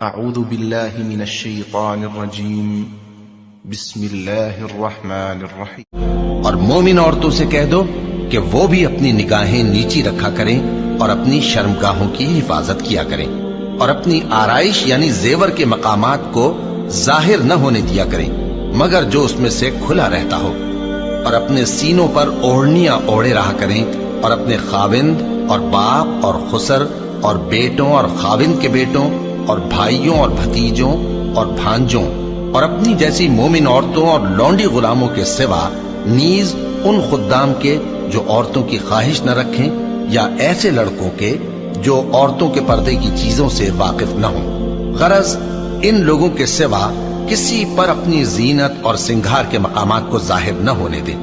اعوذ باللہ من الشیطان الرجیم بسم اللہ الرحمن الرحیم۔ اور مومن عورتوں سے کہہ دو کہ وہ بھی اپنی نگاہیں نیچی رکھا کریں اور اپنی شرمگاہوں کی حفاظت کیا کریں اور اپنی آرائش یعنی زیور کے مقامات کو ظاہر نہ ہونے دیا کریں مگر جو اس میں سے کھلا رہتا ہو، اور اپنے سینوں پر اوڑھنیاں اوڑھے رہا کریں اور اپنے خاوند اور باپ اور خسر اور بیٹوں اور خاوند کے بیٹوں اور بھائیوں اور بھتیجوں اور بھانجوں اور اپنی جیسی مومن عورتوں اور لونڈی غلاموں کے سوا نیز ان خدام کے جو عورتوں کی خواہش نہ رکھیں یا ایسے لڑکوں کے جو عورتوں کے پردے کی چیزوں سے واقف نہ ہوں، غرض ان لوگوں کے سوا کسی پر اپنی زینت اور سنگھار کے مقامات کو ظاہر نہ ہونے دیں۔